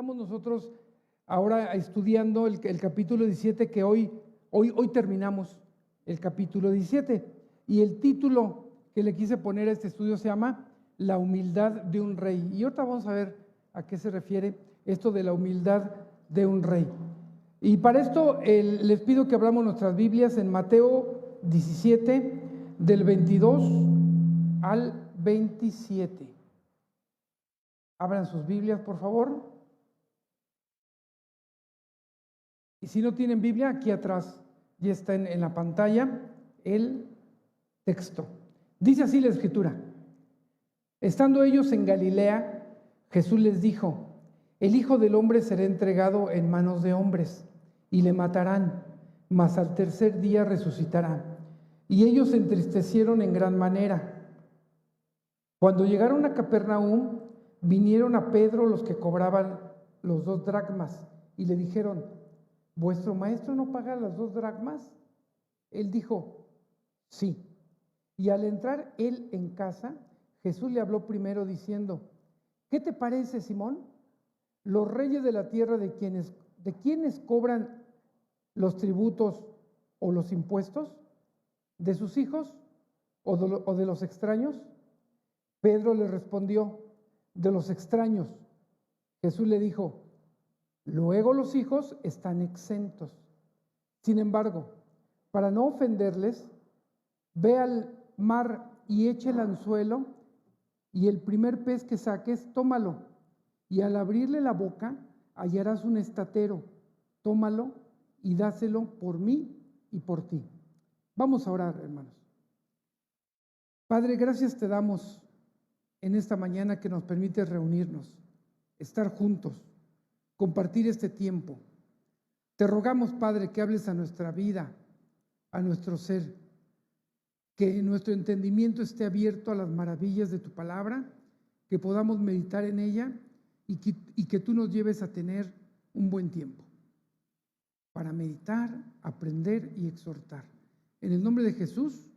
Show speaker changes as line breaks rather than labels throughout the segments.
estamos nosotros ahora estudiando el capítulo 17, que hoy terminamos el capítulo 17. Y el título que le quise poner a este estudio se llama La humildad de un rey. Y ahorita vamos a ver a qué se refiere esto de la humildad de un rey. Y para esto les pido que abramos nuestras Biblias en Mateo 17, del 22 al 27. Abran sus Biblias, por favor. Y si no tienen Biblia, aquí atrás ya está en la pantalla el texto. Dice así la Escritura: estando ellos en Galilea, Jesús les dijo: el Hijo del Hombre será entregado en manos de hombres, y le matarán, mas al tercer día resucitará. Y ellos se entristecieron en gran manera. Cuando llegaron a Capernaum, vinieron a Pedro los que cobraban los 2 dracmas, y le dijeron: ¿vuestro maestro no paga las 2 dracmas? Él dijo: sí. Y al entrar él en casa, Jesús le habló primero diciendo: ¿qué te parece, Simón? Los reyes de la tierra de quienes cobran los tributos o los impuestos, ¿de sus hijos o de los extraños? Pedro le respondió: de los extraños. Jesús le dijo: luego los hijos están exentos. Sin embargo, para no ofenderles, ve al mar y echa el anzuelo, y el primer pez que saques, tómalo, y al abrirle la boca hallarás un estatero. Tómalo y dáselo por mí y por ti. Vamos a orar, hermanos. Padre, gracias te damos en esta mañana que nos permite reunirnos, estar juntos, compartir este tiempo. Te rogamos, Padre, que hables a nuestra vida, a nuestro ser, que nuestro entendimiento esté abierto a las maravillas de tu palabra, que podamos meditar en ella y que tú nos lleves a tener un buen tiempo para meditar, aprender y exhortar. En el nombre de Jesús,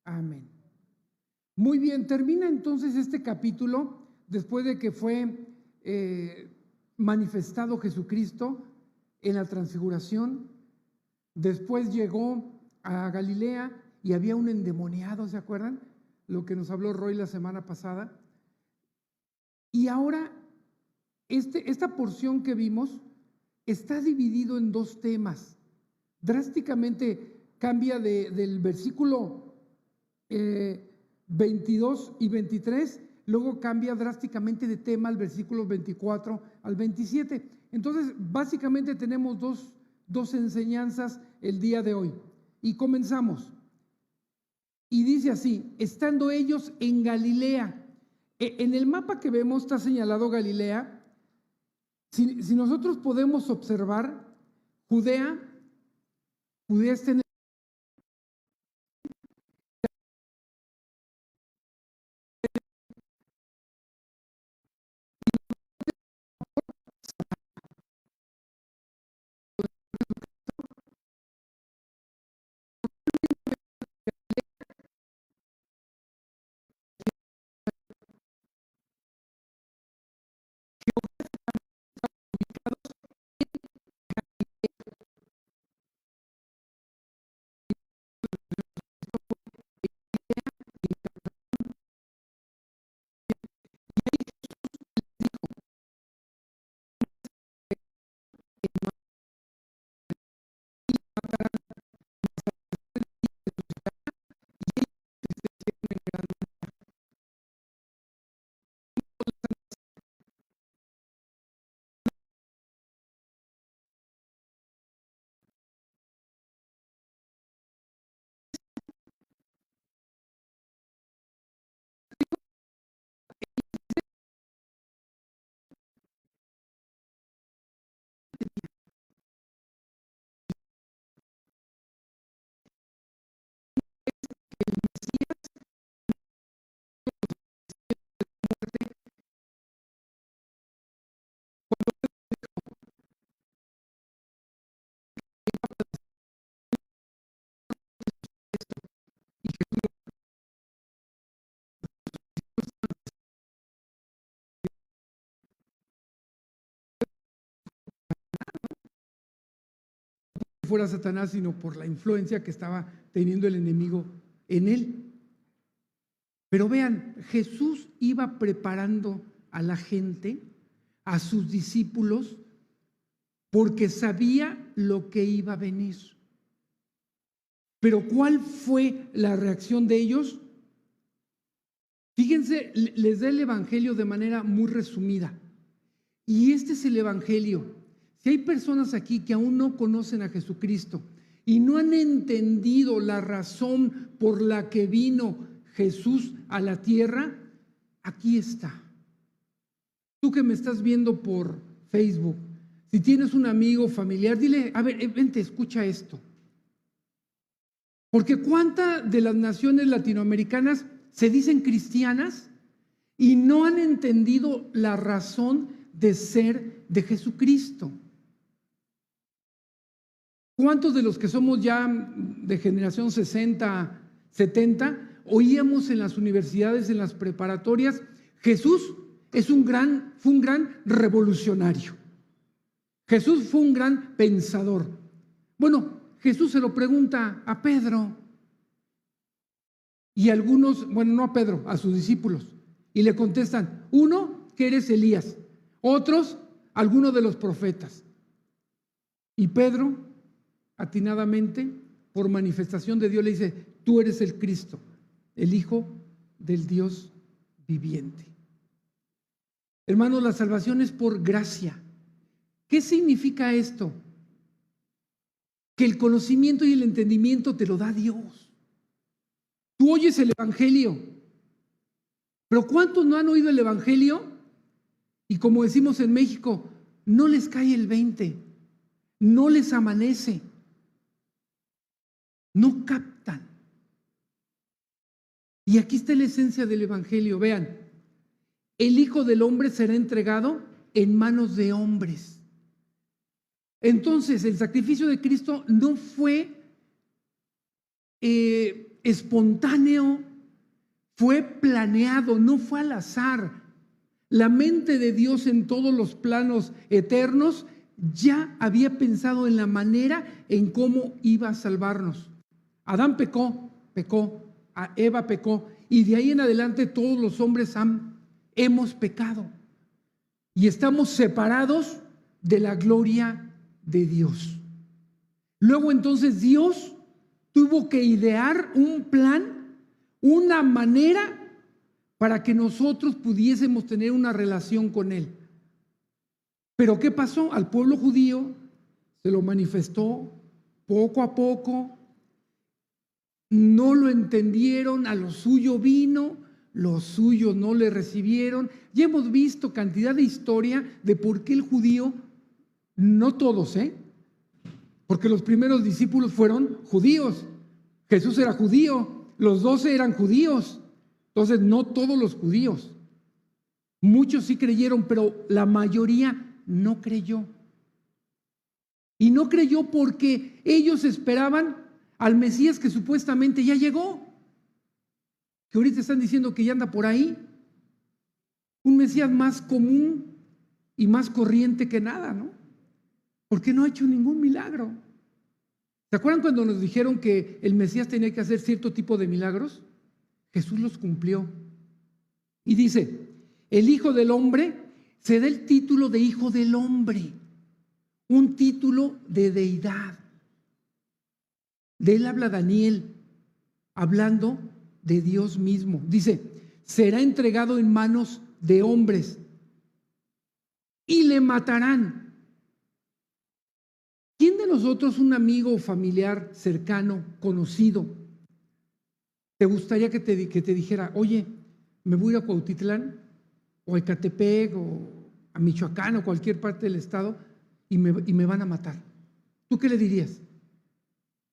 amén. Muy bien, termina entonces este capítulo después de que fue manifestado Jesucristo en la transfiguración. Después llegó a Galilea y había un endemoniado, ¿se acuerdan? Lo que nos habló Roy la semana pasada. Y ahora esta porción que vimos está dividido en 2 temas. Drásticamente cambia del versículo 22 y 23, luego cambia drásticamente de tema al versículo 24 al 27. Entonces, básicamente tenemos dos enseñanzas el día de hoy. Y comenzamos. Y dice así: estando ellos en Galilea. En el mapa que vemos está señalado Galilea. Si nosotros podemos observar, Judea está en fuera Satanás, sino por la influencia que estaba teniendo el enemigo en él. Pero vean, Jesús iba preparando a la gente, a sus discípulos, porque sabía lo que iba a venir. Pero ¿cuál fue la reacción de ellos? Fíjense, les da el Evangelio de manera muy resumida. Y este es el Evangelio. Si hay personas aquí que aún no conocen a Jesucristo y no han entendido la razón por la que vino Jesús a la tierra, aquí está. Tú que me estás viendo por Facebook, si tienes un amigo familiar, dile, a ver, vente, escucha esto. Porque ¿cuántas de las naciones latinoamericanas se dicen cristianas y no han entendido la razón de ser de Jesucristo? ¿Cuántos de los que somos ya de generación 60, 70, oíamos en las universidades, en las preparatorias, Jesús fue un gran revolucionario? Jesús fue un gran pensador. Bueno, Jesús se lo pregunta a Pedro y algunos, bueno, no a Pedro, a sus discípulos, y le contestan, uno, que eres Elías, otros, alguno de los profetas. Y Pedro, atinadamente, por manifestación de Dios, le dice, tú eres el Cristo, el Hijo del Dios viviente. Hermanos, la salvación es por gracia. ¿Qué significa esto? Que el conocimiento y el entendimiento te lo da Dios. Tú oyes el Evangelio, pero ¿cuántos no han oído el Evangelio? Y como decimos en México, no les cae el 20, no les amanece, no captan. Y aquí está la esencia del Evangelio. Vean, el Hijo del Hombre será entregado en manos de hombres. Entonces, el sacrificio de Cristo no fue espontáneo, fue planeado, no fue al azar. La mente de Dios en todos los planos eternos ya había pensado en la manera en cómo iba a salvarnos. Adán pecó, Eva pecó, y de ahí en adelante todos los hombres hemos pecado y estamos separados de la gloria de Dios. Luego entonces Dios tuvo que idear un plan, una manera para que nosotros pudiésemos tener una relación con Él. Pero ¿qué pasó? Al pueblo judío se lo manifestó poco a poco, no lo entendieron, a lo suyo vino, los suyos no le recibieron. Ya hemos visto cantidad de historia de por qué el judío, no todos, porque los primeros discípulos fueron judíos. Jesús era judío, los 12 eran judíos. Entonces, no todos los judíos. Muchos sí creyeron, pero la mayoría no creyó. Y no creyó porque ellos esperaban al Mesías que supuestamente ya llegó. Que ahorita están diciendo que ya anda por ahí. Un Mesías más común y más corriente que nada, ¿no? Porque no ha hecho ningún milagro. ¿Se acuerdan cuando nos dijeron que el Mesías tenía que hacer cierto tipo de milagros? Jesús los cumplió. Y dice, el Hijo del Hombre se da el título de Hijo del Hombre, un título de deidad. De él habla Daniel, hablando de Dios mismo. Dice, será entregado en manos de hombres y le matarán. ¿Quién de nosotros, un amigo, familiar, cercano, conocido, te gustaría que te dijera, oye, me voy a ir a Cuautitlán o a Ecatepec o a Michoacán o cualquier parte del estado y me van a matar? ¿Tú qué le dirías?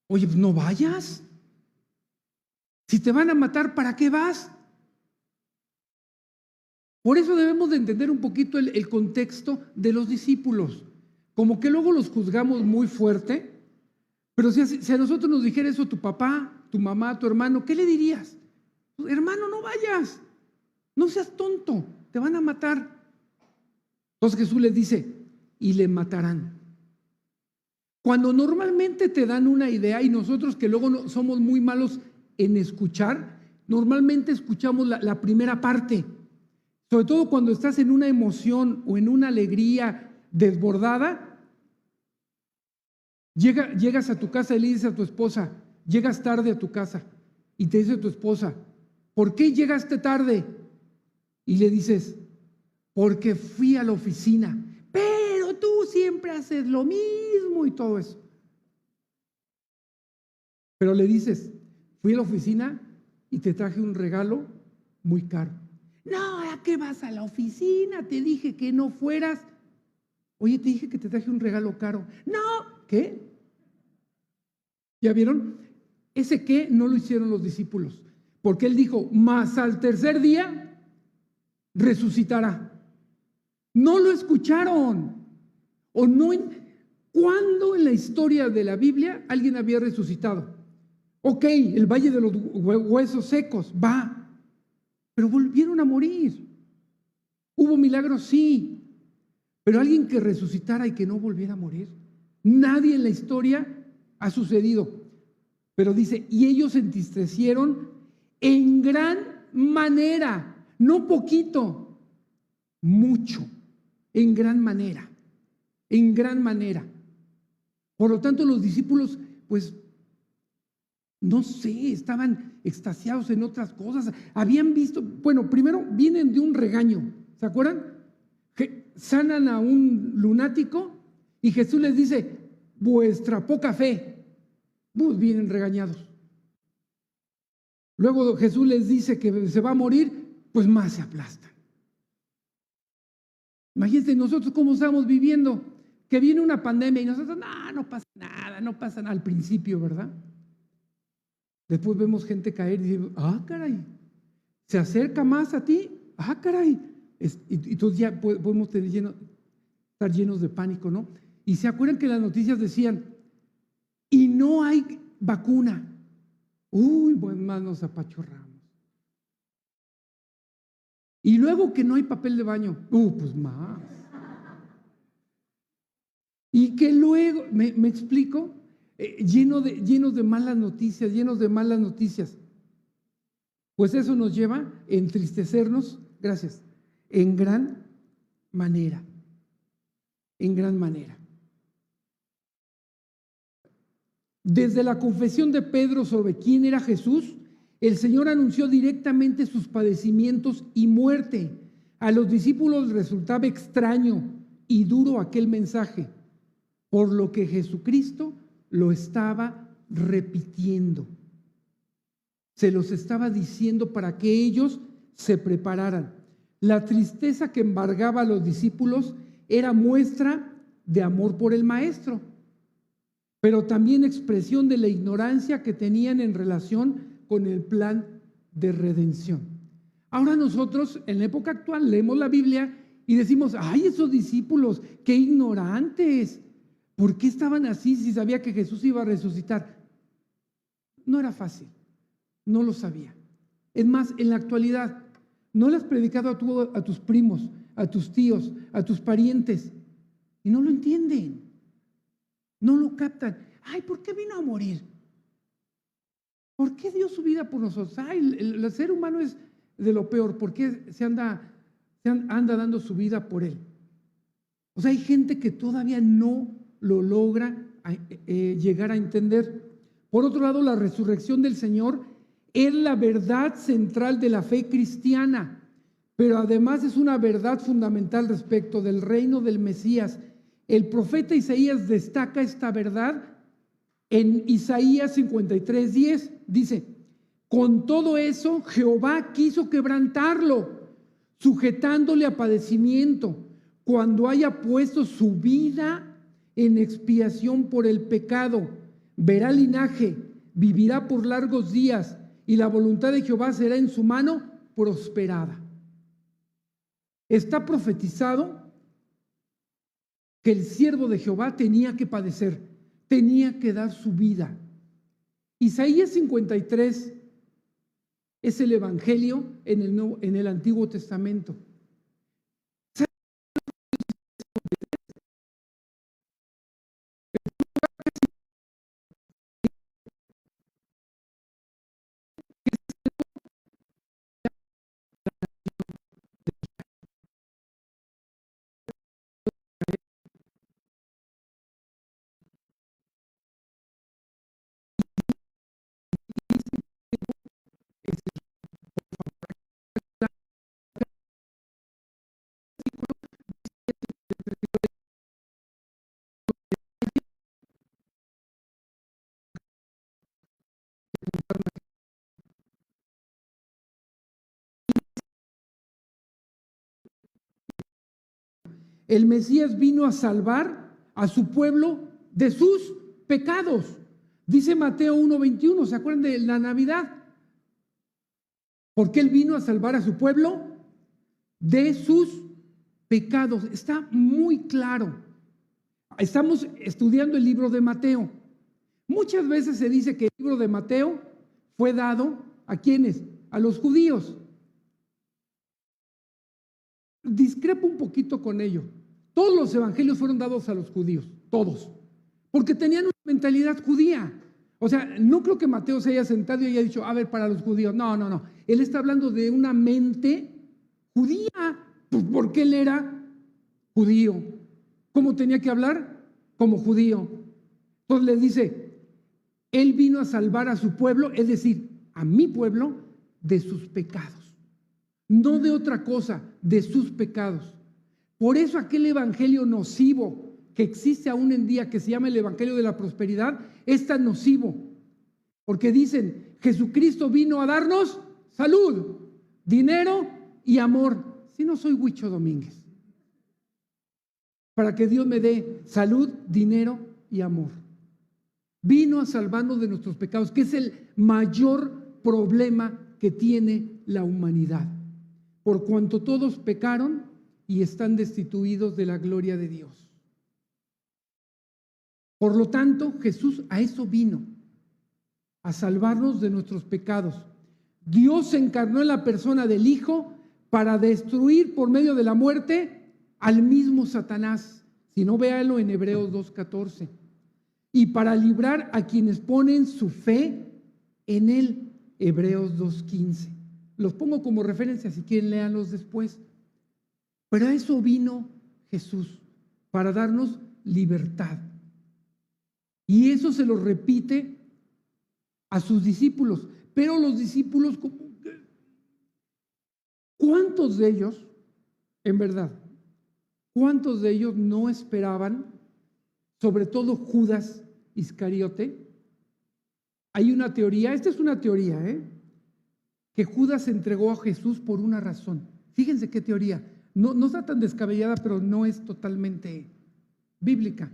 Oye, pues no vayas. Si te van a matar, ¿para qué vas? Por eso debemos de entender un poquito el contexto de los discípulos. Como que luego los juzgamos muy fuerte, pero si a nosotros nos dijera eso tu papá, tu mamá, tu hermano, ¿qué le dirías? Hermano, no vayas, no seas tonto, te van a matar. Entonces Jesús les dice, y le matarán. Cuando normalmente te dan una idea y nosotros que luego no, somos muy malos en escuchar, normalmente escuchamos la primera parte. Sobre todo cuando estás en una emoción o en una alegría desbordada, llegas a tu casa y le dices a tu esposa, llegas tarde a tu casa y te dice tu esposa, ¿por qué llegaste tarde? Y le dices, porque fui a la oficina, pero tú siempre haces lo mismo y todo eso. Pero le dices, fui a la oficina y te traje un regalo muy caro. No, ¿a qué vas a la oficina? Te dije que no fueras. Oye, te dije que te traje un regalo caro. No, ¿qué? ¿Ya vieron? Ese qué no lo hicieron los discípulos, porque él dijo, mas al tercer día resucitará. No lo escucharon. O no. ¿Cuándo en la historia de la Biblia alguien había resucitado? Ok, el valle de los huesos secos, va, pero volvieron a morir. ¿Hubo milagros? Sí, pero alguien que resucitara y que no volviera a morir. Nadie en la historia ha sucedido. Pero dice, y ellos se entristecieron en gran manera, no poquito, mucho, en gran manera, en gran manera. Por lo tanto, los discípulos, pues, no sé, estaban extasiados en otras cosas. Habían visto, bueno, primero vienen de un regaño, ¿se acuerdan? Que sanan a un lunático y Jesús les dice, vuestra poca fe. Pues vienen regañados. Luego Jesús les dice que se va a morir, pues más se aplastan. Imagínense nosotros cómo estamos viviendo, que viene una pandemia y nosotros, no pasa nada, no pasa nada al principio, ¿verdad? Después vemos gente caer y decimos, caray, se acerca más a ti, caray. Y entonces ya podemos estar llenos de pánico, ¿no? Y se acuerdan que las noticias decían, y no hay vacuna. Uy, pues más nos apachurramos. Y luego que no hay papel de baño, pues más. Y que luego, me explico, llenos de malas noticias, Pues eso nos lleva a entristecernos, gracias, en gran manera. Desde la confesión de Pedro sobre quién era Jesús, el Señor anunció directamente sus padecimientos y muerte. A los discípulos resultaba extraño y duro aquel mensaje, por lo que Jesucristo lo estaba repitiendo. Se los estaba diciendo para que ellos se prepararan. La tristeza que embargaba a los discípulos era muestra de amor por el Maestro, pero también expresión de la ignorancia que tenían en relación con el plan de redención. Ahora nosotros, en la época actual, leemos la Biblia y decimos, ¡ay, esos discípulos, qué ignorantes! ¿Por qué estaban así si sabía que Jesús iba a resucitar? No era fácil, no lo sabía. Es más, en la actualidad, no le has predicado a tus primos, a tus tíos, a tus parientes, y no lo entienden. No lo captan. Ay, ¿por qué vino a morir? ¿Por qué dio su vida por nosotros? Ay, el ser humano es de lo peor. ¿Por qué se anda dando su vida por él? O sea, hay gente que todavía no lo logra llegar a entender. Por otro lado, la resurrección del Señor es la verdad central de la fe cristiana, pero además es una verdad fundamental respecto del reino del Mesías. El profeta Isaías destaca esta verdad en Isaías 53:10. Dice, con todo eso Jehová quiso quebrantarlo, sujetándole a padecimiento, cuando haya puesto su vida en expiación por el pecado. Verá linaje, vivirá por largos días, y la voluntad de Jehová será en su mano prosperada. Está profetizado que el siervo de Jehová tenía que padecer, tenía que dar su vida. Isaías 53 es el evangelio en el Antiguo Testamento. El Mesías vino a salvar a su pueblo de sus pecados. Dice Mateo 1:21, ¿se acuerdan de la Navidad? Porque Él vino a salvar a su pueblo de sus pecados. Está muy claro. Estamos estudiando el libro de Mateo. Muchas veces se dice que el libro de Mateo fue dado ¿a quiénes? A los judíos. Discrepo un poquito con ello. Todos los evangelios fueron dados a los judíos, todos, porque tenían una mentalidad judía. O sea, no creo que Mateo se haya sentado y haya dicho, a ver, para los judíos. No, no, no. Él está hablando de una mente judía, pues porque él era judío. ¿Cómo tenía que hablar? Como judío. Entonces le dice, él vino a salvar a su pueblo, es decir, a mi pueblo, de sus pecados. No de otra cosa, de sus pecados. Por eso aquel evangelio nocivo que existe aún en día, que se llama el evangelio de la prosperidad, es tan nocivo. Porque dicen, Jesucristo vino a darnos salud, dinero y amor. Si no soy Huicho Domínguez, para que Dios me dé salud, dinero y amor. Vino a salvarnos de nuestros pecados, que es el mayor problema que tiene la humanidad. Por cuanto todos pecaron y están destituidos de la gloria de Dios. Por lo tanto, Jesús a eso vino, a salvarnos de nuestros pecados. Dios se encarnó en la persona del Hijo para destruir por medio de la muerte al mismo Satanás. Si no, véanlo en Hebreos 2:14. Y para librar a quienes ponen su fe en él, Hebreos 2:15. Los pongo como referencia, si quieren léanlos después. Pero a eso vino Jesús, para darnos libertad. Y eso se lo repite a sus discípulos. Pero los discípulos, ¿cuántos de ellos, en verdad, cuántos de ellos no esperaban, sobre todo Judas Iscariote? Hay una teoría, esta es una teoría, que Judas entregó a Jesús por una razón. Fíjense qué teoría. No está tan descabellada, pero no es totalmente bíblica.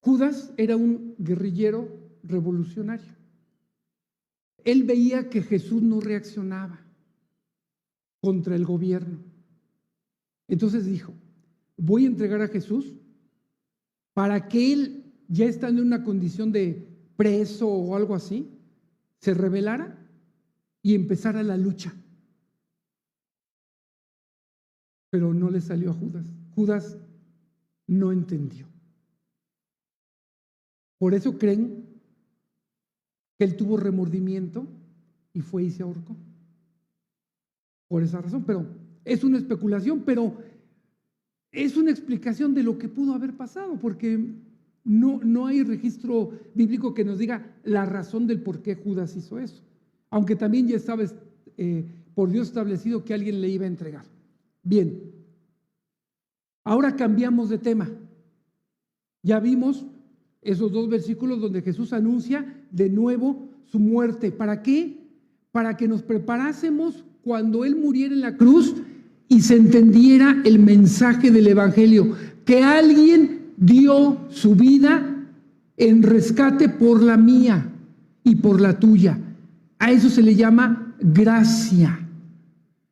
Judas era un guerrillero revolucionario. Él veía que Jesús no reaccionaba contra el gobierno. Entonces dijo, voy a entregar a Jesús para que él, ya estando en una condición de preso o algo así, se rebelara y empezara la lucha. Pero no le salió a Judas. Judas no entendió. Por eso creen que él tuvo remordimiento y fue y se ahorcó. Por esa razón, pero es una especulación, pero es una explicación de lo que pudo haber pasado, porque no hay registro bíblico que nos diga la razón del por qué Judas hizo eso. Aunque también ya estaba por Dios establecido que alguien le iba a entregar. Bien, ahora cambiamos de tema. Ya vimos esos dos versículos donde Jesús anuncia de nuevo su muerte. ¿Para qué? Para que nos preparásemos cuando Él muriera en la cruz y se entendiera el mensaje del Evangelio, que alguien dio su vida en rescate por la mía y por la tuya. A eso se le llama gracia.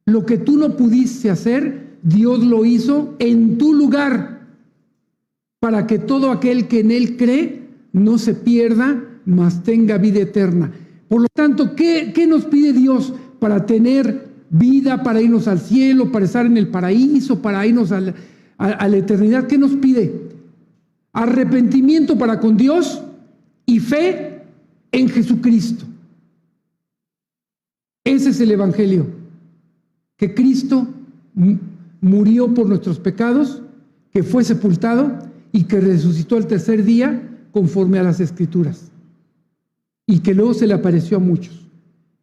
Lo que tú no pudiste hacer, Dios lo hizo en tu lugar, para que todo aquel que en Él cree no se pierda, mas tenga vida eterna. Por lo tanto, ¿qué nos pide Dios para tener vida, para irnos al cielo, para estar en el paraíso, para irnos a la eternidad? ¿Qué nos pide? Arrepentimiento para con Dios y fe en Jesucristo. Ese es el Evangelio, que Cristo murió por nuestros pecados, que fue sepultado y que resucitó el tercer día conforme a las Escrituras. y que luego se le apareció a muchos.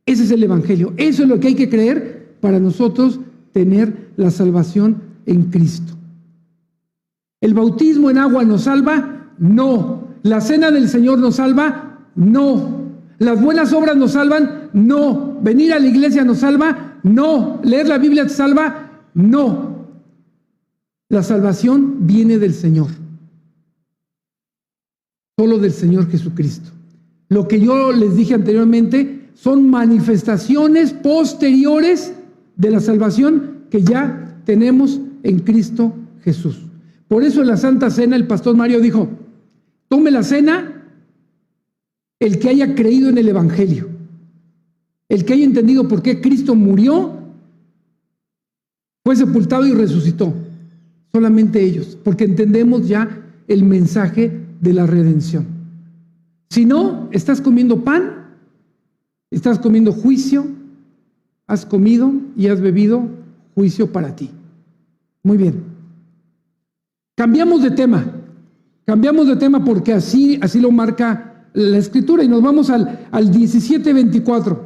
Ese es el Evangelio. Eso es lo que hay que creer para nosotros tener la salvación en Cristo. ¿El bautismo en agua nos salva? No. ¿La cena del Señor nos salva? No. ¿Las buenas obras nos salvan? No. ¿Venir a la iglesia nos salva? No. ¿Leer la Biblia te salva? No. La salvación viene del Señor. Solo del Señor Jesucristo. Lo que yo les dije anteriormente son manifestaciones posteriores de la salvación que ya tenemos en Cristo Jesús. Por eso en la Santa Cena el pastor Mario dijo: tome la cena el que haya creído en el Evangelio, el que haya entendido por qué Cristo murió, fue sepultado y resucitó. Solamente ellos, porque entendemos ya el mensaje de la redención. Si no, estás comiendo pan, estás comiendo juicio, has comido y has bebido juicio para ti. Muy bien. Cambiamos de tema porque así lo marca la Escritura, y nos vamos al 17:24.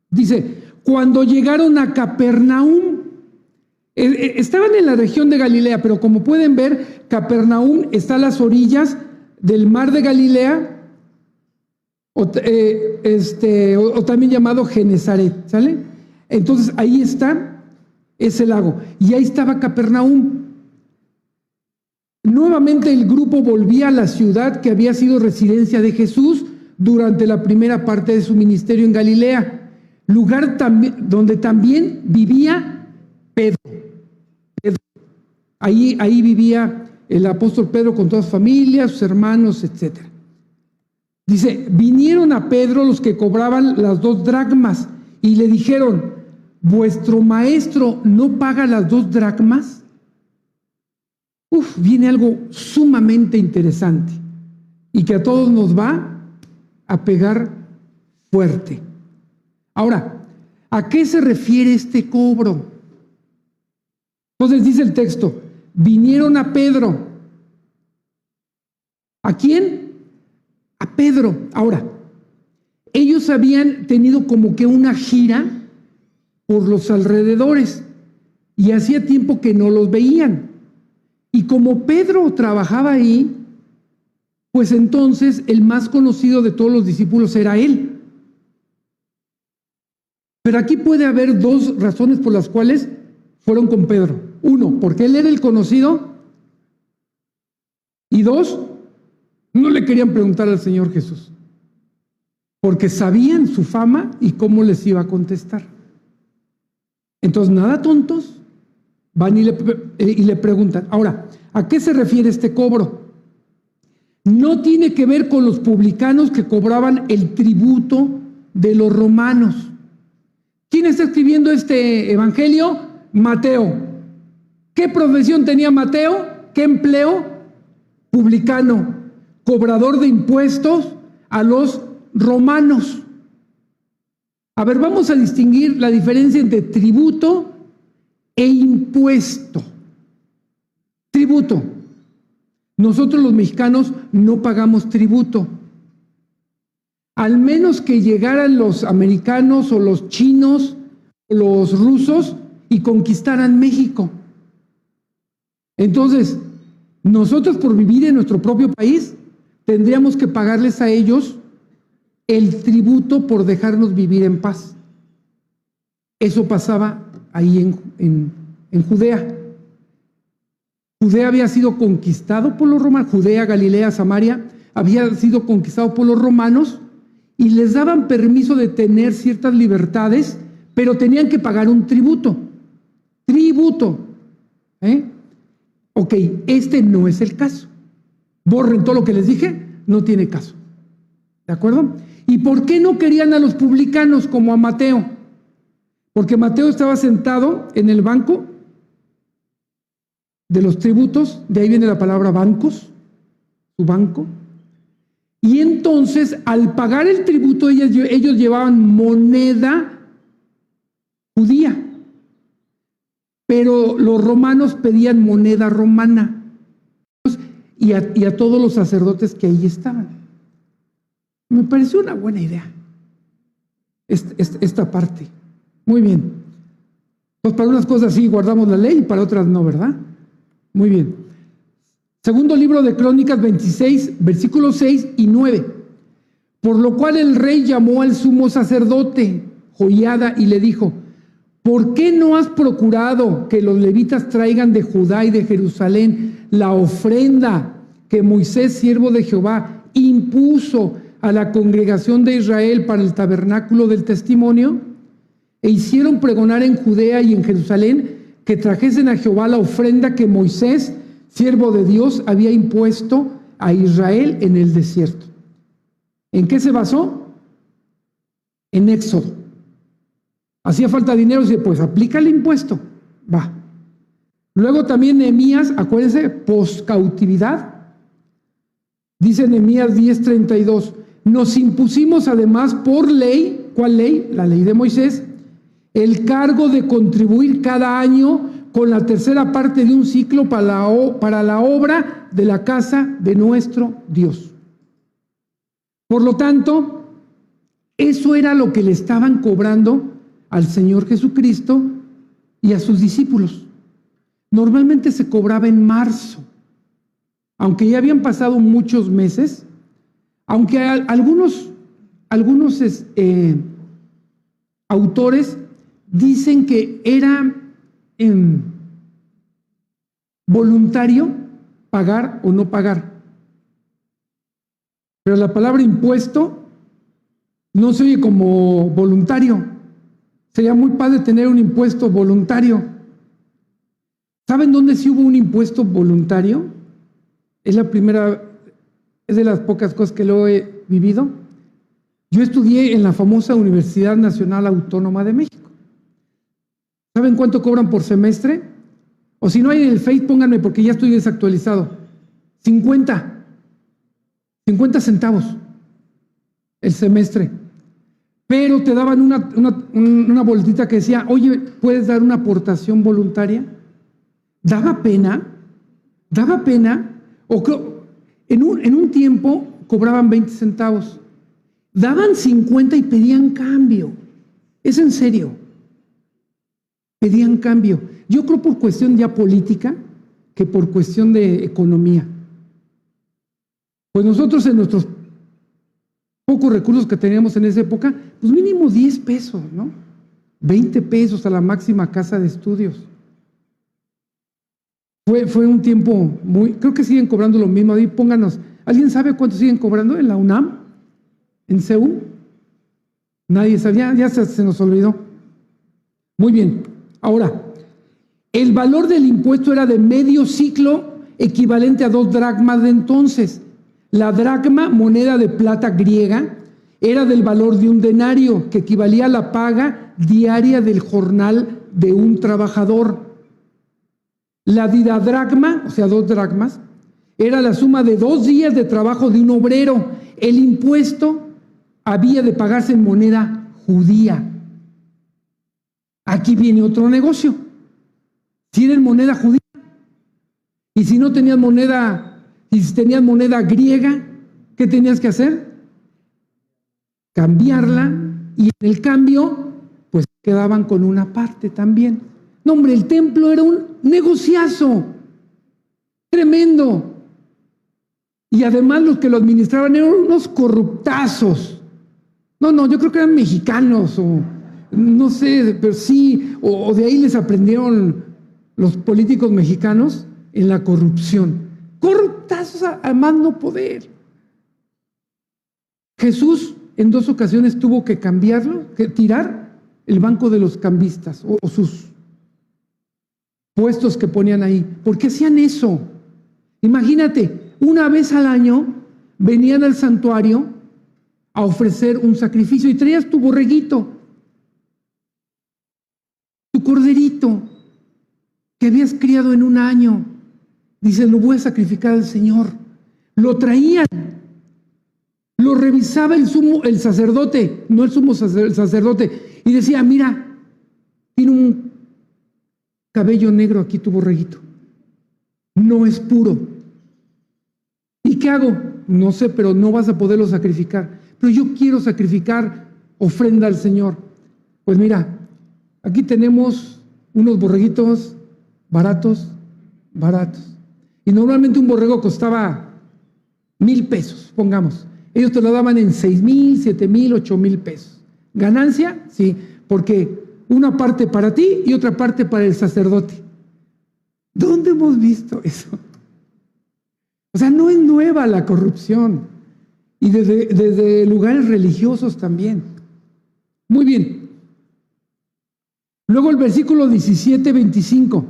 Dice: cuando llegaron a Capernaum, estaban en la región de Galilea, pero como pueden ver, Capernaum está a las orillas del mar de Galilea, o también llamado Genezaret, ¿sale? Entonces ahí está ese lago, y ahí estaba Capernaum. Nuevamente el grupo volvía a la ciudad que había sido residencia de Jesús durante la primera parte de su ministerio en Galilea, lugar donde también vivía Pedro. Ahí vivía el apóstol Pedro con toda su familia, sus hermanos, etc. Dice: vinieron a Pedro los que cobraban las 2 dracmas y le dijeron: ¿vuestro maestro no paga las 2 dracmas? Viene algo sumamente interesante y que a todos nos va a pegar fuerte. Ahora, ¿a qué se refiere este cobro? Entonces dice el texto: vinieron a Pedro. ¿A quién? A Pedro. Ahora, ellos habían tenido como que una gira por los alrededores y hacía tiempo que no los veían. Y como Pedro trabajaba ahí, pues entonces el más conocido de todos los discípulos era él. Pero aquí puede haber 2 razones por las cuales fueron con Pedro. 1, porque él era el conocido. Y 2, no le querían preguntar al Señor Jesús, porque sabían su fama y cómo les iba a contestar. Entonces, nada tontos, van y le preguntan. Ahora, ¿a qué se refiere este cobro? No tiene que ver con los publicanos que cobraban el tributo de los romanos. ¿Quién está escribiendo este evangelio? Mateo. ¿Qué profesión tenía Mateo? ¿Qué empleo? Publicano, cobrador de impuestos a los romanos. A ver, vamos a distinguir la diferencia entre tributo e impuesto. Tributo. Nosotros los mexicanos no pagamos tributo. Al menos que llegaran los americanos o los chinos o los rusos y conquistaran México. Entonces, nosotros por vivir en nuestro propio país tendríamos que pagarles a ellos el tributo por dejarnos vivir en paz. Eso pasaba ahí en Judea. Judea había sido conquistado por los romanos. Judea, Galilea, Samaria había sido conquistado por los romanos y les daban permiso de tener ciertas libertades, pero tenían que pagar un tributo. Tributo. Ok, este no es el caso. Borren todo lo que les dije, no tiene caso. ¿De acuerdo? ¿Y por qué no querían a los publicanos como a Mateo? Porque Mateo estaba sentado en el banco de los tributos, de ahí viene la palabra bancos, su banco. Y entonces, al pagar el tributo, ellos llevaban moneda judía, pero los romanos pedían moneda romana, y a todos los sacerdotes que ahí estaban. Me pareció una buena idea esta parte. Muy bien. Pues para unas cosas sí guardamos la ley y para otras no, ¿verdad? Muy bien. Segundo libro de Crónicas 26, versículos 6 y 9. Por lo cual el rey llamó al sumo sacerdote Joiada y le dijo: ¿por qué no has procurado que los levitas traigan de Judá y de Jerusalén la ofrenda que Moisés, siervo de Jehová, impuso a la congregación de Israel para el tabernáculo del testimonio? E hicieron pregonar en Judea y en Jerusalén que trajesen a Jehová la ofrenda que Moisés, siervo de Dios, había impuesto a Israel en el desierto. ¿En qué se basó? En Éxodo. Hacía falta dinero, dice, pues aplica el impuesto. Va. Luego también Nehemías, acuérdense, poscautividad. Dice Nehemías 10:32, nos impusimos además por ley, ¿cuál ley? La ley de Moisés, el cargo de contribuir cada año con la tercera parte de un ciclo para la obra de la casa de nuestro Dios. Por lo tanto, eso era lo que le estaban cobrando al Señor Jesucristo y a sus discípulos. Normalmente se cobraba en marzo, aunque ya habían pasado muchos meses, aunque algunos autores dicen que era voluntario pagar o no pagar. Pero la palabra impuesto no se oye como voluntario. Sería muy padre tener un impuesto voluntario. ¿Saben dónde sí hubo un impuesto voluntario? Es de las pocas cosas que lo he vivido. Yo estudié en la famosa Universidad Nacional Autónoma de México. ¿Saben cuánto cobran por semestre? O si no hay en el Face, pónganme porque ya estoy desactualizado. 50 centavos el semestre. Pero te daban una boletita que decía, oye, ¿puedes dar una aportación voluntaria? Daba pena. En un tiempo cobraban 20 centavos. Daban 50 y pedían cambio. Es en serio. Pedían cambio. Yo creo por cuestión ya política que por cuestión de economía. Pues nosotros en nuestros pocos recursos que teníamos en esa época, pues mínimo 10 pesos, ¿no? 20 pesos a la máxima casa de estudios. Fue un tiempo creo que siguen cobrando lo mismo. Ahí pónganos, ¿alguien sabe cuánto siguen cobrando en la UNAM? ¿En CEU? Nadie sabía, ya se nos olvidó. Muy bien, ahora, el valor del impuesto era de medio ciclo, equivalente a 2 dracmas de entonces. La dracma, moneda de plata griega, era del valor de un denario, que equivalía a la paga diaria del jornal de un trabajador. La didracma, o sea, 2 dracmas, era la suma de 2 días de trabajo de un obrero. El impuesto había de pagarse en moneda judía. Aquí viene otro negocio. Tienen moneda judía. Y si no tenías moneda, y si tenías moneda griega, ¿qué tenías que hacer? Cambiarla, y en el cambio, pues quedaban con una parte también. No, hombre, el templo era un negociazo tremendo. Y además los que lo administraban eran unos corruptazos. No, yo creo que eran mexicanos, o no sé, pero sí, o de ahí les aprendieron los políticos mexicanos en la corrupción. Corruptazos a más no poder. Jesús en 2 ocasiones tuvo que tirar el banco de los cambistas o sus puestos que ponían ahí. ¿Por qué hacían eso? Imagínate, una vez al año venían al santuario a ofrecer un sacrificio y traías tu borreguito, tu corderito que habías criado en un año. Dice, lo voy a sacrificar al Señor. Lo traían, lo revisaba el sacerdote, no el sacerdote, y decía, mira, tiene un cabello negro aquí tu borreguito, no es puro. ¿Y qué hago? No sé, pero no vas a poderlo sacrificar. pero yo quiero sacrificar ofrenda al Señor. Pues mira, aquí tenemos unos borreguitos baratos. Y normalmente un borrego costaba 1,000 pesos, pongamos. Ellos te lo daban en 6,000, 7,000, 8,000 pesos. ¿Ganancia? Sí, porque una parte para ti y otra parte para el sacerdote. ¿Dónde hemos visto eso? O sea, no es nueva la corrupción. Y desde lugares religiosos también. Muy bien. Luego el versículo 17, 25.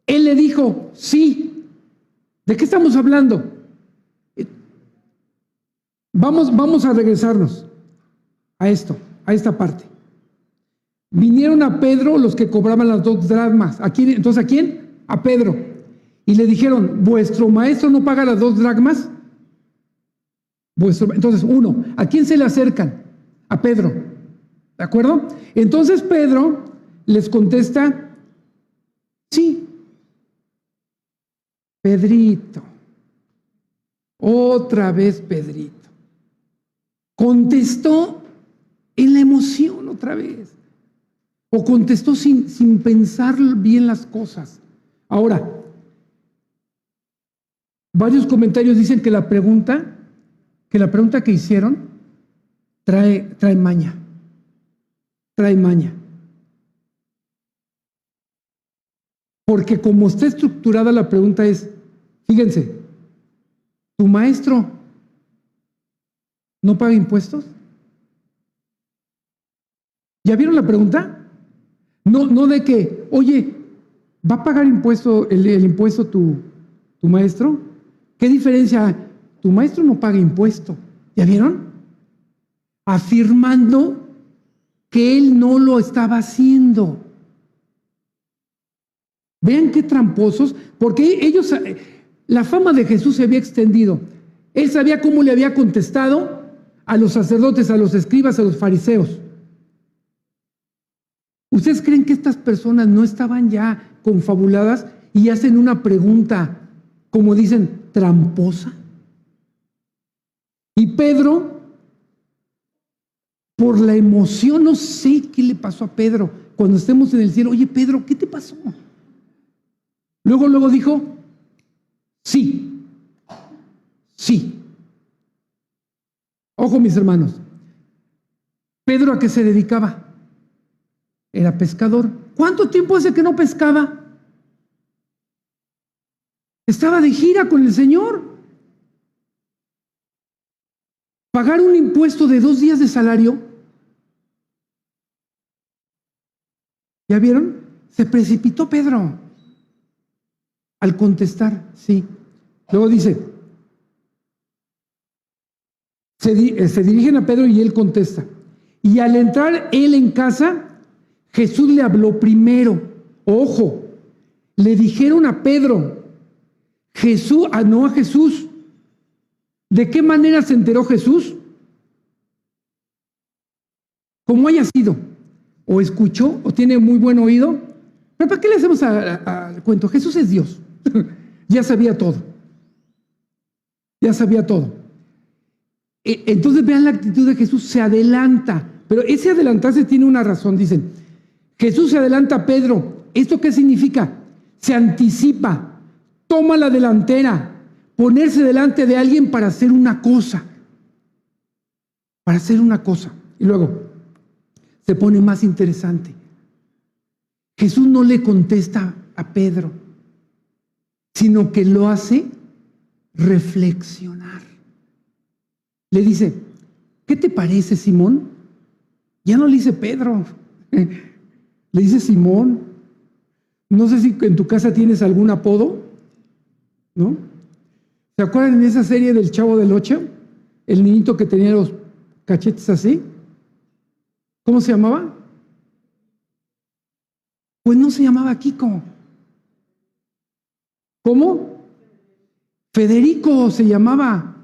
Él le dijo, sí. ¿De qué estamos hablando? Vamos a regresarnos a esto, a esta parte. Vinieron a Pedro los que cobraban las 2 dracmas. ¿A quién? Entonces, ¿a quién? A Pedro. Y le dijeron, ¿vuestro maestro no paga las 2 dracmas? Entonces, uno, ¿a quién se le acercan? A Pedro. ¿De acuerdo? Entonces Pedro les contesta, sí. Pedrito. Otra vez Pedrito. Contestó en la emoción otra vez. O contestó sin pensar bien las cosas. Ahora, varios comentarios dicen que la pregunta que hicieron trae maña. Trae maña. Porque como está estructurada la pregunta es, fíjense, ¿tu maestro no paga impuestos? ¿Ya vieron la pregunta? No de que, oye, ¿va a pagar impuesto el impuesto tu maestro? ¿Qué diferencia? Tu maestro no paga impuesto. ¿Ya vieron? Afirmando que él no lo estaba haciendo. Vean qué tramposos, porque ellos, la fama de Jesús se había extendido. Él sabía cómo le había contestado a los sacerdotes, a los escribas, a los fariseos. ¿Ustedes creen que estas personas no estaban ya confabuladas y hacen una pregunta, como dicen, tramposa? Y Pedro, por la emoción, no sé qué le pasó a Pedro cuando estemos en el cielo. Oye, Pedro, ¿qué te pasó? Luego dijo, sí. Ojo, mis hermanos. ¿Pedro a qué se dedicaba? Era pescador. ¿Cuánto tiempo hace que no pescaba? Estaba de gira con el Señor. Pagar un impuesto de 2 días de salario. ¿Ya vieron? Se precipitó Pedro al contestar, sí. Luego dice, se dirigen a Pedro y él contesta. Y al entrar él en casa, Jesús le habló primero. Ojo, le dijeron a Pedro, no a Jesús. ¿De qué manera se enteró Jesús? Como haya sido, o escuchó, o tiene muy buen oído. ¿Pero para qué le hacemos al cuento? Jesús es Dios. Ya sabía todo. Entonces vean la actitud de Jesús, se adelanta. Pero ese adelantarse tiene una razón, dicen. Jesús se adelanta a Pedro. ¿Esto qué significa? Se anticipa, toma la delantera, ponerse delante de alguien para hacer una cosa. Y luego se pone más interesante. Jesús no le contesta a Pedro, sino que lo hace reflexionar. Le dice, ¿qué te parece, Simón? Ya no le dice Pedro, le dice Simón. No sé si en tu casa tienes algún apodo, ¿no? ¿Se acuerdan en esa serie del Chavo del Ocho? El niñito que tenía los cachetes así. ¿Cómo se llamaba? Pues no se llamaba Kiko. ¿Cómo? Federico se llamaba.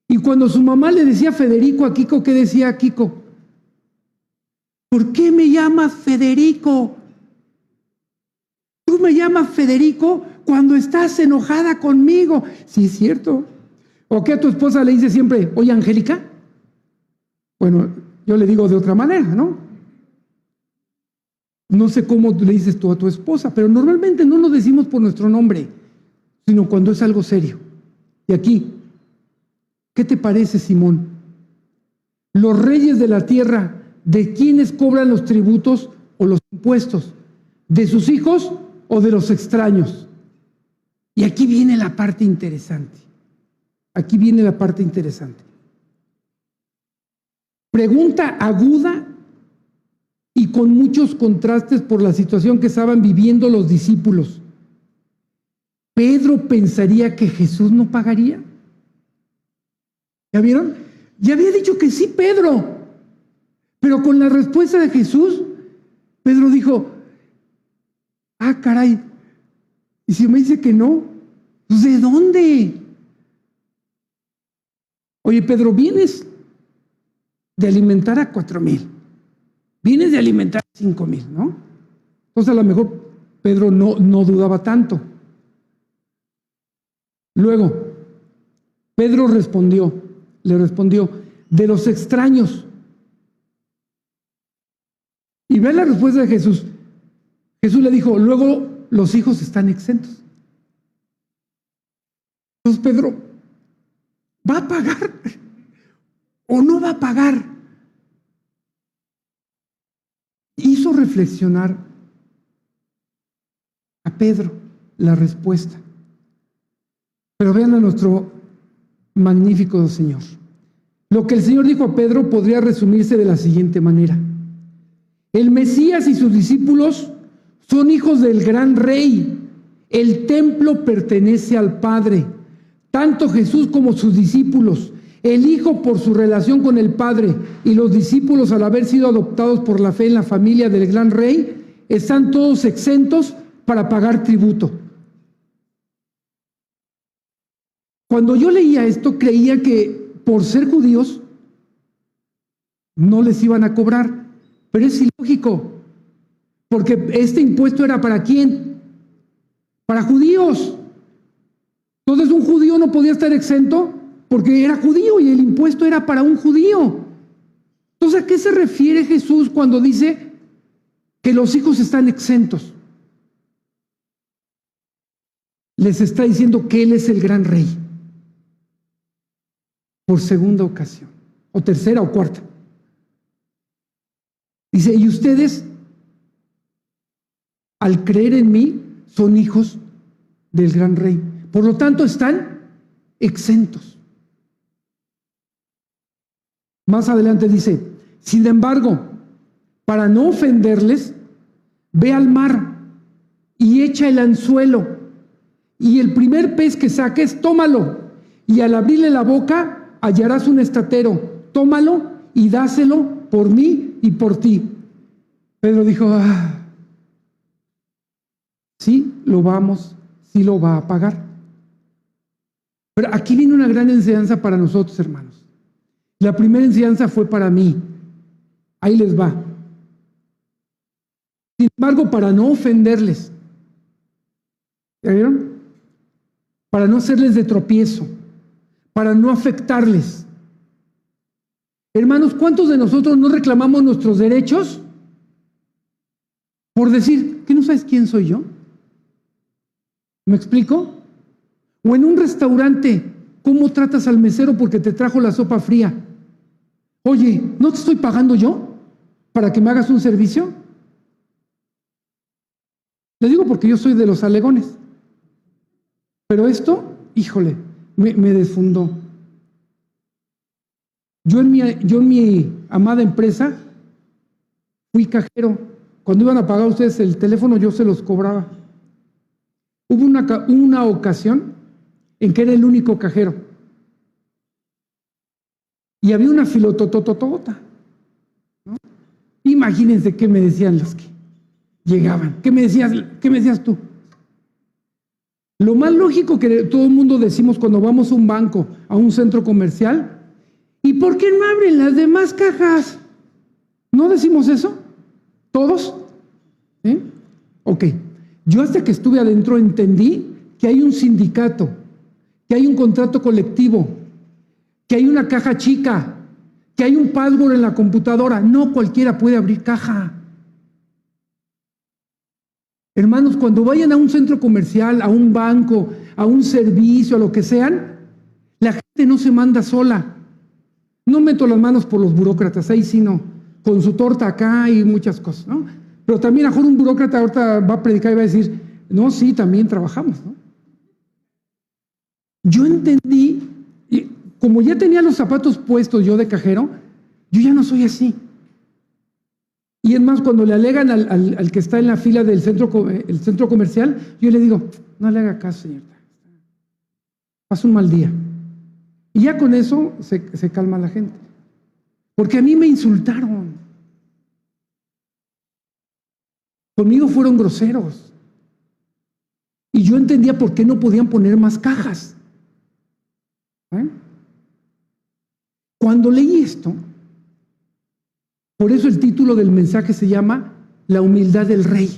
Y cuando su mamá le decía Federico a Kiko, ¿qué decía Kiko? ¿Por qué me llamas Federico? Tú me llamas Federico cuando estás enojada conmigo. Sí, es cierto. ¿O qué a tu esposa le dice siempre, oye, Angélica? Bueno, yo le digo de otra manera, ¿no? No sé cómo le dices tú a tu esposa, pero normalmente no lo decimos por nuestro nombre, sino cuando es algo serio. Y aquí, ¿qué te parece, Simón? Los reyes de la tierra, ¿de quiénes cobran los tributos o los impuestos? ¿De sus hijos o de los extraños? Y aquí viene la parte interesante. Aquí viene la parte interesante. Pregunta aguda y con muchos contrastes por la situación que estaban viviendo los discípulos. ¿Pedro pensaría que Jesús no pagaría? ¿Ya vieron? Ya había dicho que sí, Pedro. Pero con la respuesta de Jesús, Pedro dijo, ah, caray, y si me dice que no, pues ¿de dónde? Oye, Pedro, vienes de alimentar a 4,000, vienes de alimentar a 5,000, ¿no? Entonces a lo mejor Pedro no dudaba tanto. Luego, Pedro le respondió, de los extraños. Y ve la respuesta de Jesús. Jesús le dijo, luego los hijos están exentos. Entonces Pedro, ¿va a pagar o no va a pagar? Hizo reflexionar a Pedro la respuesta. Pero vean a nuestro magnífico Señor. Lo que el Señor dijo a Pedro podría resumirse de la siguiente manera. El Mesías y sus discípulos son hijos del gran rey. El templo pertenece al Padre. Tanto Jesús como sus discípulos, el Hijo por su relación con el Padre y los discípulos al haber sido adoptados por la fe en la familia del gran rey, están todos exentos para pagar tributo. Cuando yo leía esto, creía que por ser judíos no les iban a cobrar, pero es ilógico, porque este impuesto era ¿para quién? Para judíos. Entonces un judío no podía estar exento porque era judío y el impuesto era para un judío. Entonces, ¿a qué se refiere Jesús cuando dice que los hijos están exentos? Les está diciendo que Él es el gran rey. Por segunda ocasión, o tercera o cuarta. Dice, y ustedes, al creer en mí, son hijos del gran rey. Por lo tanto, están exentos. Más adelante dice, sin embargo, para no ofenderles, ve al mar y echa el anzuelo, y el primer pez que saques, tómalo, y al abrirle la boca, hallarás un estatero. Tómalo y dáselo por mí y por ti. Pedro dijo, sí lo va a pagar. Pero aquí viene una gran enseñanza para nosotros, hermanos. La primera enseñanza fue para mí. Ahí les va. Sin embargo, para no ofenderles, ¿ya vieron? Para no hacerles de tropiezo, para no afectarles. Hermanos, ¿cuántos de nosotros no reclamamos nuestros derechos por decir que no sabes quién soy yo? ¿Me explico? O en un restaurante, ¿cómo tratas al mesero porque te trajo la sopa fría? Oye, ¿no te estoy pagando yo para que me hagas un servicio? Le digo porque yo soy de los alegones. Pero esto, híjole, me desfundó. Yo en mi amada empresa fui cajero. Cuando iban a pagar ustedes el teléfono, yo se los cobraba. Hubo una ocasión en que era el único cajero. Y había una filotototota, ¿no? Imagínense qué me decían los que llegaban. ¿Qué me decías tú? Lo más lógico que todo el mundo decimos cuando vamos a un banco, a un centro comercial, ¿y por qué no abren las demás cajas? ¿No decimos eso? ¿Todos? Ok. Yo hasta que estuve adentro entendí que hay un sindicato, que hay un contrato colectivo, que hay una caja chica, que hay un password en la computadora. No cualquiera puede abrir caja. Hermanos, cuando vayan a un centro comercial, a un banco, a un servicio, a lo que sean, la gente no se manda sola. No meto las manos por los burócratas, ahí sí no, con su torta acá y muchas cosas, ¿no? Pero también a lo mejor un burócrata ahorita va a predicar y va a decir, no, sí, también trabajamos, ¿no? Yo entendí, y como ya tenía los zapatos puestos yo de cajero, yo ya no soy así. Y es más, cuando le alegan al que está en la fila del el centro comercial, yo le digo, no le haga caso, señorita, pasa un mal día. Y ya con eso se calma la gente. Porque a mí me insultaron. Conmigo fueron groseros. Y yo entendía por qué no podían poner más cajas. Cuando leí esto, por eso el título del mensaje se llama La humildad del rey.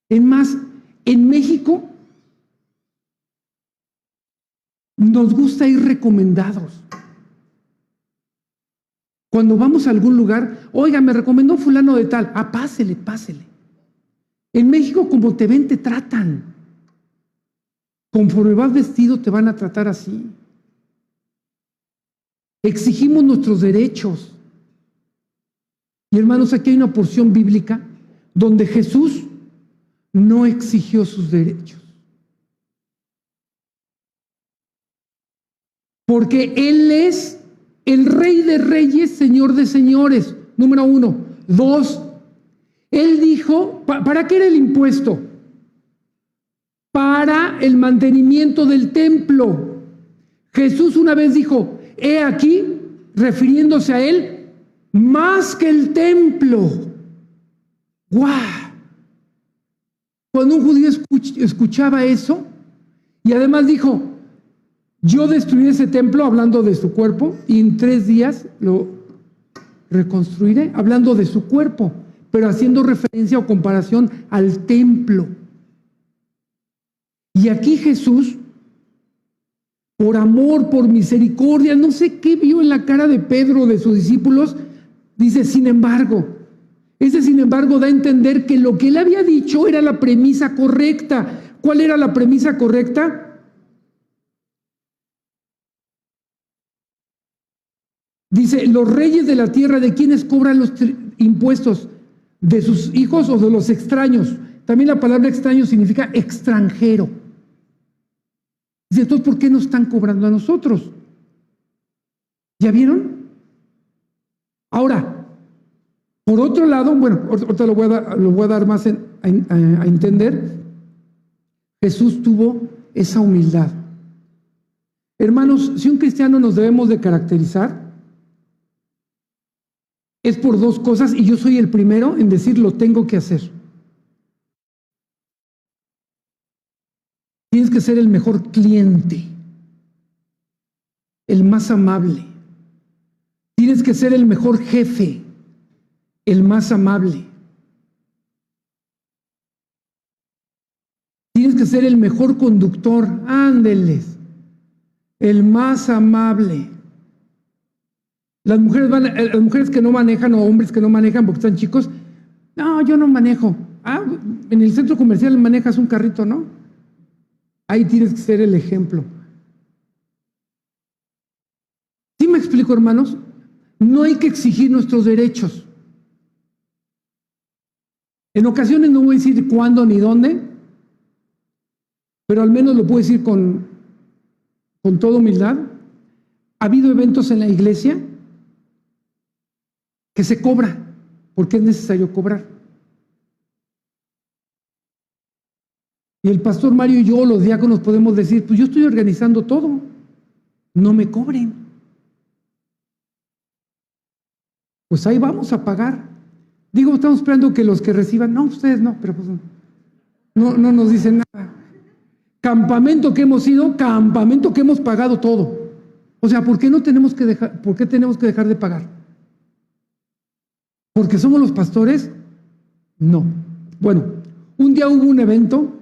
Es más, en México nos gusta ir recomendados. Cuando vamos a algún lugar, oiga, me recomendó fulano de tal. Ah, pásele, pásele. En México, como te ven, te tratan. Conforme vas vestido, te van a tratar así. Exigimos nuestros derechos. Y hermanos, aquí hay una porción bíblica donde Jesús no exigió sus derechos. Porque Él es el Rey de Reyes, Señor de Señores. Número 1. 2. Él dijo, ¿para qué era el impuesto? Para el mantenimiento del templo. Jesús una vez dijo, he aquí, refiriéndose a Él, más que el templo. ¡Guau! Cuando un judío escuchaba eso, y además dijo, yo destruiré ese templo, hablando de su cuerpo, y en 3 días lo reconstruiré, hablando de su cuerpo, pero haciendo referencia o comparación al templo. Y aquí Jesús, por amor, por misericordia, no sé qué vio en la cara de Pedro, de sus discípulos, dice, sin embargo. Ese sin embargo da a entender que lo que él había dicho era la premisa correcta. ¿Cuál era la premisa correcta? Dice, los reyes de la tierra, ¿de quiénes cobran los impuestos? ¿De sus hijos o de los extraños? También la palabra extraño significa extranjero. Dice, entonces, ¿por qué nos están cobrando a nosotros? ¿Ya vieron? Ahora, por otro lado, bueno, ahorita lo voy a dar más a entender, Jesús tuvo esa humildad. Hermanos, si un cristiano nos debemos de caracterizar, es por 2 cosas, y yo soy el primero en decir lo tengo que hacer. Tienes que ser el mejor cliente, el más amable. Tienes que ser el mejor jefe, el más amable. Tienes que ser el mejor conductor, ándeles, el más amable. Las mujeres que no manejan o hombres que no manejan porque están chicos, no, yo no manejo. Ah, en el centro comercial manejas un carrito, ¿no? Ahí tienes que ser el ejemplo. ¿Sí me explico, hermanos? No hay que exigir nuestros derechos. En ocasiones no voy a decir cuándo ni dónde, pero al menos lo puedo decir con toda humildad. Ha habido eventos en la iglesia que se cobra, porque es necesario cobrar. Y el pastor Mario y yo, los diáconos, podemos decir, pues yo estoy organizando todo, no me cobren. Pues ahí vamos a pagar. Digo, estamos esperando que los que reciban, no, ustedes no, pero pues no nos dicen nada. Campamento que hemos ido, campamento que hemos pagado todo. O sea, ¿por qué tenemos que dejar de pagar? ¿Porque somos los pastores? No. Bueno, un día hubo un evento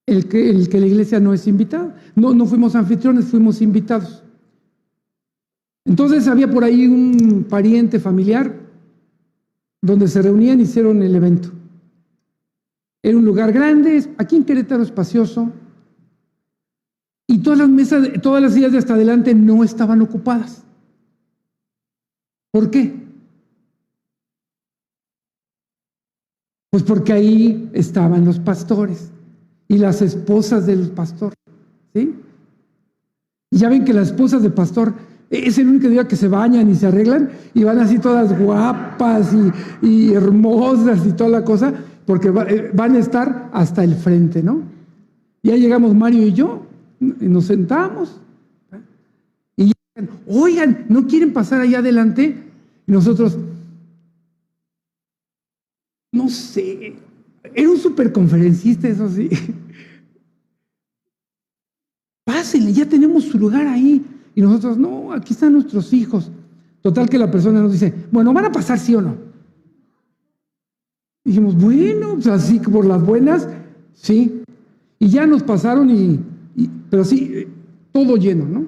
el que la iglesia no es invitada. No fuimos anfitriones, fuimos invitados. Entonces había por ahí un pariente familiar donde se reunían y hicieron el evento. Era un lugar grande, aquí en Querétaro, espacioso, y todas las mesas, todas las sillas de hasta adelante no estaban ocupadas. ¿Por qué? Pues porque ahí estaban los pastores y las esposas del pastor, ¿sí? Y ya ven que las esposas del pastor es el único día que se bañan y se arreglan y van así todas guapas y hermosas y toda la cosa, porque van a estar hasta el frente, ¿no? Ya llegamos Mario y yo y nos sentamos y llegan, oigan, ¿no quieren pasar allá adelante? Y nosotros, no sé, era un superconferencista, eso sí. Pásenle, ya tenemos su lugar ahí. Y nosotros, no, aquí están nuestros hijos. Total que la persona nos dice, bueno, ¿van a pasar sí o no? Y dijimos, bueno, pues así por las buenas, sí. Y ya nos pasaron pero sí, todo lleno, ¿no?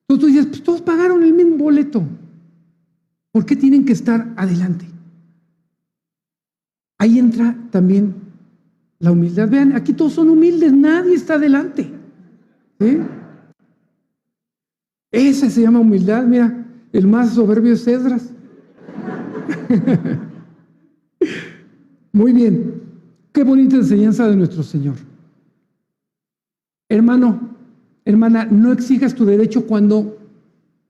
Entonces tú dices, pues todos pagaron el mismo boleto. ¿Por qué tienen que estar adelante? Ahí entra también la humildad. Vean, aquí todos son humildes, nadie está adelante. ¿Sí? Esa se llama humildad. Mira, el más soberbio es Esdras. Muy bien, qué bonita enseñanza de nuestro Señor. Hermano, hermana, no exijas tu derecho cuando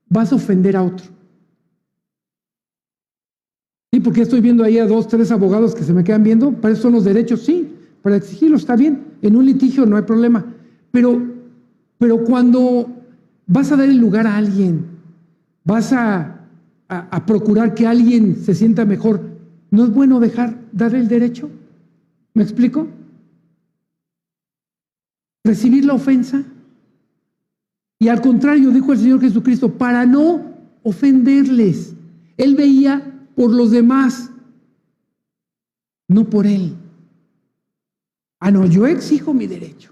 vas a ofender a otro. Sí, porque estoy viendo ahí a 2, 3 abogados que se me quedan viendo. Para eso son los derechos, sí, para exigirlos, está bien. En un litigio no hay problema. Pero cuando vas a dar el lugar a alguien, vas a procurar que alguien se sienta mejor, ¿no es bueno darle el derecho? ¿Me explico? Recibir la ofensa. Y al contrario, dijo el Señor Jesucristo, para no ofenderles. Él veía por los demás, no por él. Ah, no, yo exijo mi derecho.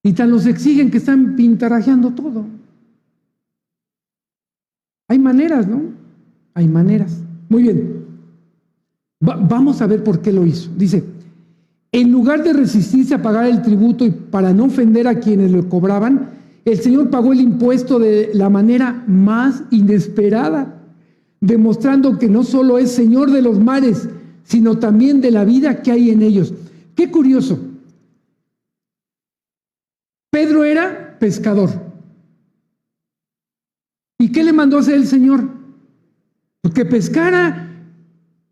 Y tan los exigen que están pintarajeando todo. Hay maneras, ¿no? Hay maneras. Muy bien. Vamos a ver por qué lo hizo. Dice, en lugar de resistirse a pagar el tributo y para no ofender a quienes lo cobraban, el Señor pagó el impuesto de la manera más inesperada, demostrando que no solo es Señor de los mares, sino también de la vida que hay en ellos. Qué curioso. Pedro era pescador. ¿Y qué le mandó a hacer el Señor? Pues que pescara,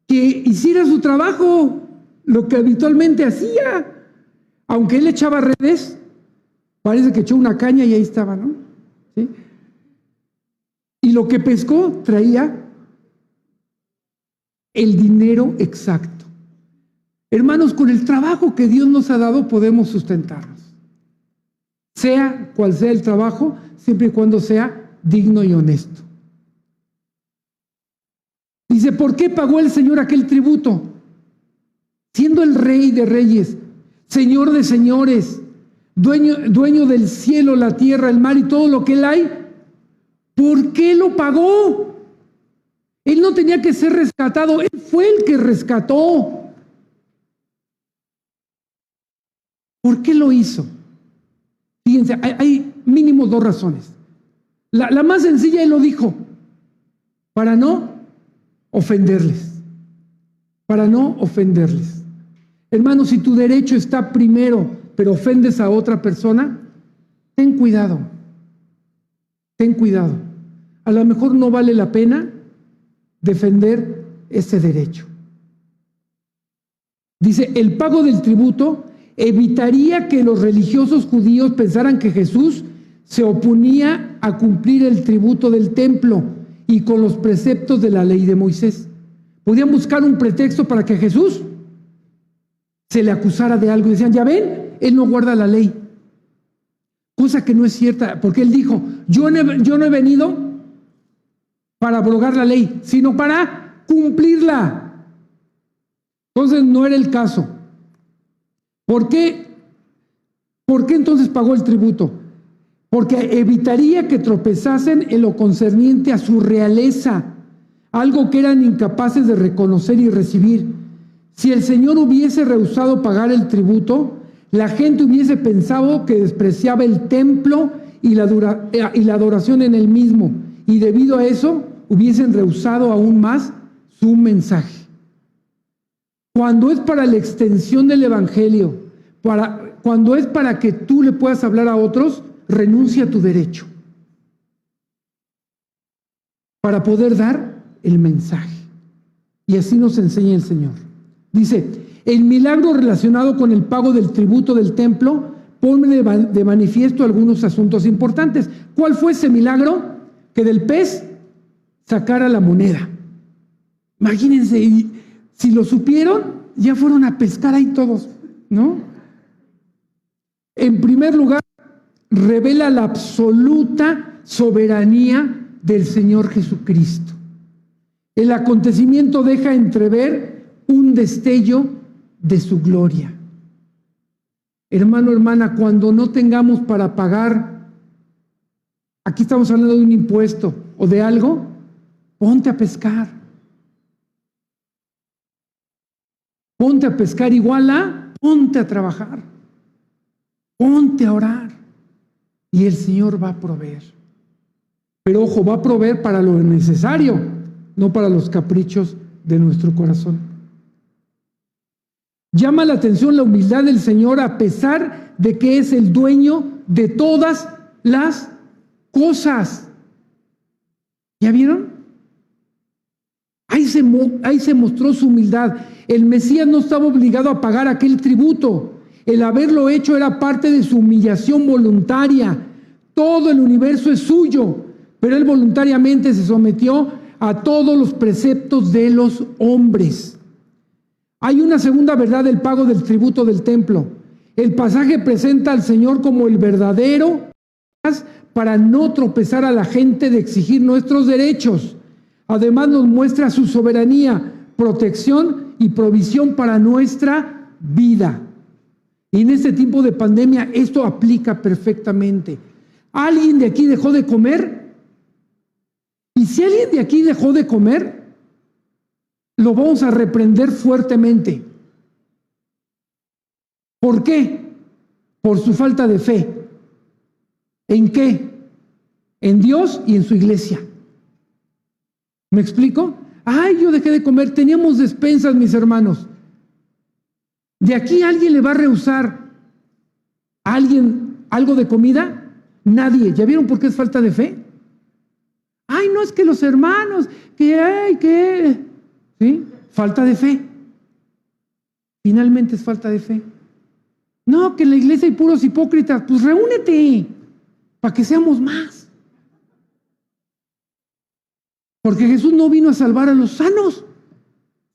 que hiciera su trabajo, lo que habitualmente hacía. Aunque él echaba redes, parece que echó una caña y ahí estaba, ¿no? ¿Sí? Y lo que pescó traía el dinero exacto. Hermanos, con el trabajo que Dios nos ha dado podemos sustentarnos. Sea cual sea el trabajo, siempre y cuando sea digno y honesto. Dice, ¿por qué pagó el Señor aquel tributo? Siendo el Rey de reyes, Señor de señores, dueño del cielo, la tierra, el mar y todo lo que él hay, ¿por qué lo pagó? Él no tenía que ser rescatado, él fue el que rescató. ¿Por qué lo hizo? Fíjense, hay mínimo 2 razones. La más sencilla, él lo dijo, para no ofenderles. Para no ofenderles. Hermano, si tu derecho está primero, pero ofendes a otra persona, ten cuidado. Ten cuidado. A lo mejor no vale la pena defender ese derecho. Dice, el pago del tributo evitaría que los religiosos judíos pensaran que Jesús se oponía a cumplir el tributo del templo y con los preceptos de la ley de Moisés. Podían buscar un pretexto para que Jesús se le acusara de algo y decían, ya ven, él no guarda la ley. Cosa que no es cierta, porque él dijo, yo no he venido para abrogar la ley, sino para cumplirla. Entonces no era el caso. ¿Por qué entonces pagó el tributo? porque evitaría que tropezasen en lo concerniente a su realeza, algo que eran incapaces de reconocer y recibir. Si el Señor hubiese rehusado pagar el tributo, la gente hubiese pensado que despreciaba el templo y la adoración en el mismo, y debido a eso hubiesen rehusado aún más su mensaje. Cuando es para la extensión del evangelio, cuando es para que tú le puedas hablar a otros, renuncia a tu derecho para poder dar el mensaje. Y así nos enseña el Señor. Dice, el milagro relacionado con el pago del tributo del templo pone de manifiesto algunos asuntos importantes. ¿Cuál fue ese milagro? Que del pez sacara la moneda. Imagínense, y si lo supieron, ya fueron a pescar ahí todos, ¿no? En primer lugar, revela la absoluta soberanía del Señor Jesucristo. El acontecimiento deja entrever un destello de su gloria. Hermano, hermana, cuando no tengamos para pagar, aquí estamos hablando de un impuesto o de algo, ponte a pescar. Ponte a pescar igual a ponte a trabajar. Ponte a orar. Y el Señor va a proveer. Pero ojo, va a proveer para lo necesario, no para los caprichos de nuestro corazón. Llama la atención la humildad del Señor a pesar de que es el dueño de todas las cosas. ¿Ya vieron? Ahí se mostró su humildad. El Mesías no estaba obligado a pagar aquel tributo. El haberlo hecho era parte de su humillación voluntaria. Todo el universo es suyo, pero él voluntariamente se sometió a todos los preceptos de los hombres. Hay una segunda verdad del pago del tributo del templo. El pasaje presenta al Señor como el verdadero para no tropezar a la gente de exigir nuestros derechos. Además nos muestra su soberanía, protección y provisión para nuestra vida. Y en este tiempo de pandemia esto aplica perfectamente. ¿Alguien de aquí dejó de comer? Y si alguien de aquí dejó de comer, lo vamos a reprender fuertemente. ¿Por qué? Por su falta de fe. ¿En qué? En Dios y en su iglesia. ¿Me explico? Ay, yo dejé de comer, teníamos despensas, mis hermanos. ¿De aquí alguien le va a rehusar a alguien algo de comida? Nadie. ¿Ya vieron por qué es falta de fe? Ay, no, es que los hermanos, ¿sí? Falta de fe. Finalmente es falta de fe. No, que en la iglesia hay puros hipócritas. Pues reúnete para que seamos más. Porque Jesús no vino a salvar a los sanos,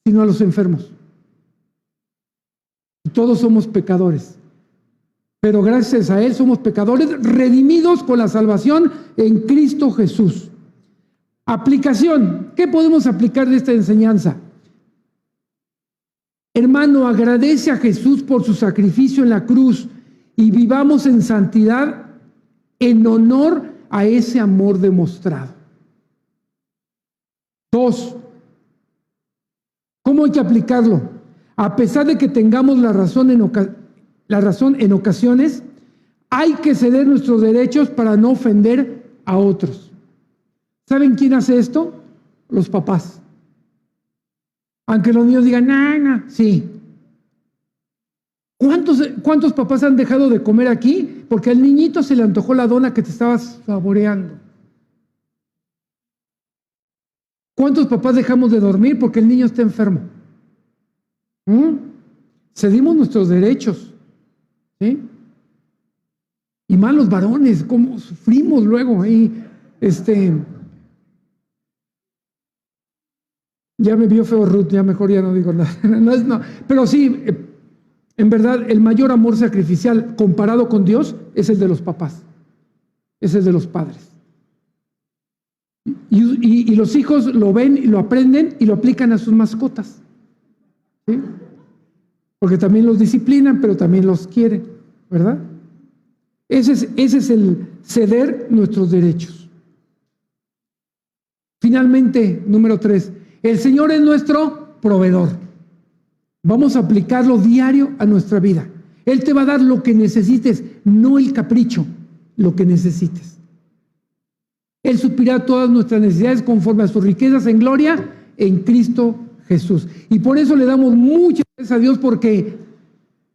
sino a los enfermos. Y todos somos pecadores. Pero gracias a Él somos pecadores redimidos con la salvación en Cristo Jesús. Aplicación. ¿Qué podemos aplicar de esta enseñanza? Hermano, agradece a Jesús por su sacrificio en la cruz y vivamos en santidad en honor a ese amor demostrado. 2. ¿Cómo hay que aplicarlo? A pesar de que tengamos la razón en ocasiones, hay que ceder nuestros derechos para no ofender a otros. ¿Saben quién hace esto? Los papás. Aunque los niños digan, no, sí. ¿Cuántos papás han dejado de comer aquí? Porque al niñito se le antojó la dona que te estabas saboreando. ¿Cuántos papás dejamos de dormir porque el niño está enfermo? Cedimos nuestros derechos, ¿sí? Y más los varones, cómo sufrimos luego ahí, ya me vio feo Ruth, ya mejor ya no digo nada. No, pero sí, en verdad, el mayor amor sacrificial comparado con Dios es el de los papás, es el de los padres. Y los hijos lo ven, y lo aprenden y lo aplican a sus mascotas, ¿sí? Porque también los disciplinan, pero también los quieren, ¿verdad? Ese es el ceder nuestros derechos. Finalmente, número 3, el Señor es nuestro proveedor. Vamos a aplicarlo diario a nuestra vida. Él te va a dar lo que necesites, no el capricho, lo que necesites. Él suplirá todas nuestras necesidades conforme a sus riquezas en gloria en Cristo Jesús. Y por eso le damos muchas gracias a Dios, porque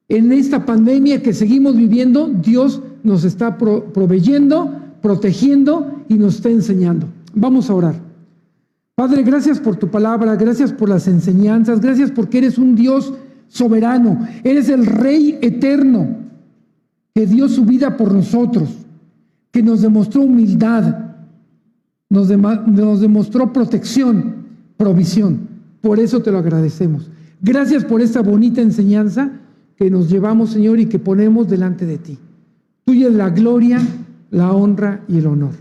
en esta pandemia que seguimos viviendo, Dios nos está proveyendo, protegiendo y nos está enseñando. Vamos a orar. Padre, gracias por tu palabra, gracias por las enseñanzas, gracias porque eres un Dios soberano, eres el Rey eterno que dio su vida por nosotros, que nos demostró humildad, nos demostró protección, provisión. Por eso te lo agradecemos. Gracias por esta bonita enseñanza que nos llevamos, Señor, y que ponemos delante de ti. Tuya es la gloria, la honra y el honor.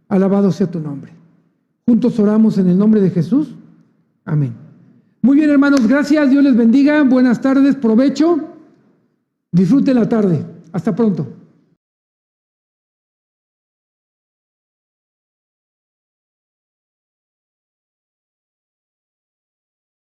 Alabado sea tu nombre. Juntos oramos en el nombre de Jesús. Amén. Muy bien, hermanos, gracias. Dios les bendiga. Buenas tardes, provecho. Disfruten la tarde. Hasta pronto.